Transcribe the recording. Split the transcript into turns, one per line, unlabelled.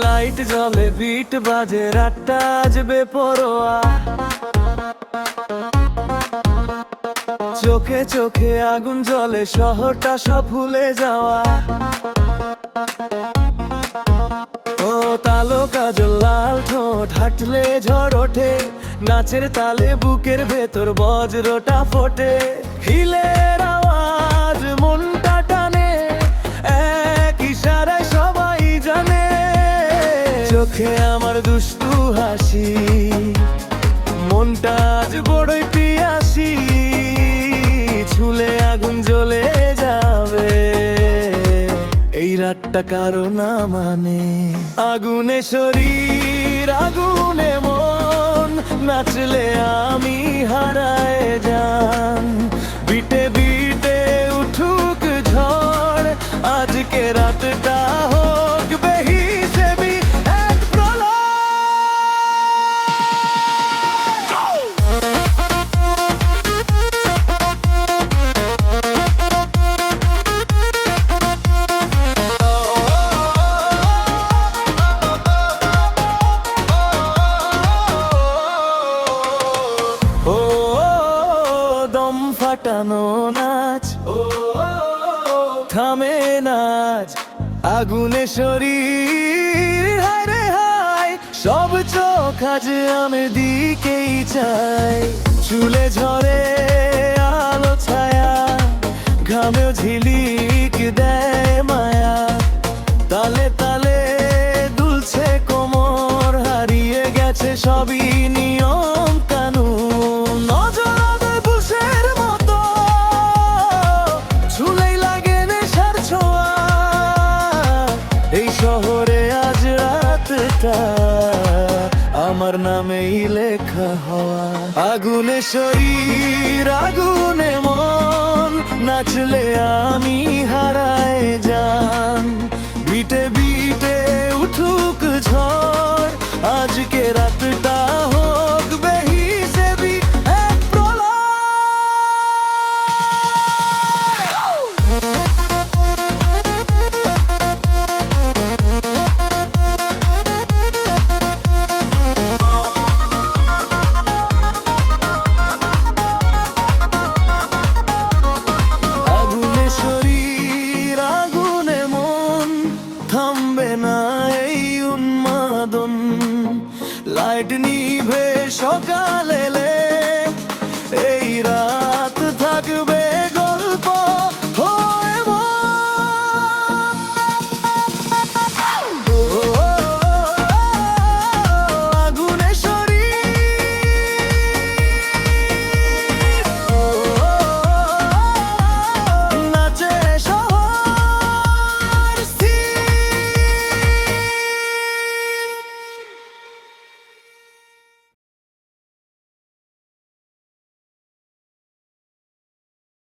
Light জ্বলে bit বাজে রাতটা আজ বেপরোয়া, চোখে চোখে আগুন জ্বলে শহরটা সব ভুলে যাওয়া। ও কালো কাজল লাল ঠোঁট হাঁটলে ঝড় ওঠে, নাচের তালে বুকের ভেতর বজ্রটা ফোটে। হিলের আওয়াজ মনটা টানে, এক ইশারায় সবাই জানে। চোখে আমার দুষ্টু হাসি, মনটা আজ বড়ই পিয়াসি, ছুলে আগুন জ্বলে যাবে। এই রাতটা কারো না মানে, আগুনে শরীর আগুনে মন, নাচলে আমি হারায় যান। বিটে বিটে উঠুক ঝড়, আজকে রাতটা হোক বেহিসেবি এক প্রলয়। ও দম ফাটানো নাচ, ও থামে নাচ, আগুনে শরীর হায় রে হায়। সব চোখ আজ আমার দিকেই চাই, চুলে ঝরে আলো ছায়া, ঘামেও ঝিলিক দেয় মায়া। তালে তালে দুলছে কোমর, হারিয়ে গেছে সবই নিয়ম কানুন। নজরে বুশের মতো ছুলেই লাগে নেশার ছোঁয়া, এই শহরে আজ রাতটা আমার নামেই লেখা হওয়া। আগুনে শরীর আগুনে মন, নাচলে আমি হারায় যান। বিটে বিটে উঠুক ঝড়, আজকে রাতটা হোক বেহিসেবি এক প্রলয়। আগুনে শরীর আগুনে মন, থামবে না এই উন্মাদন। লাইট নিভে সকাল এলে এই রাত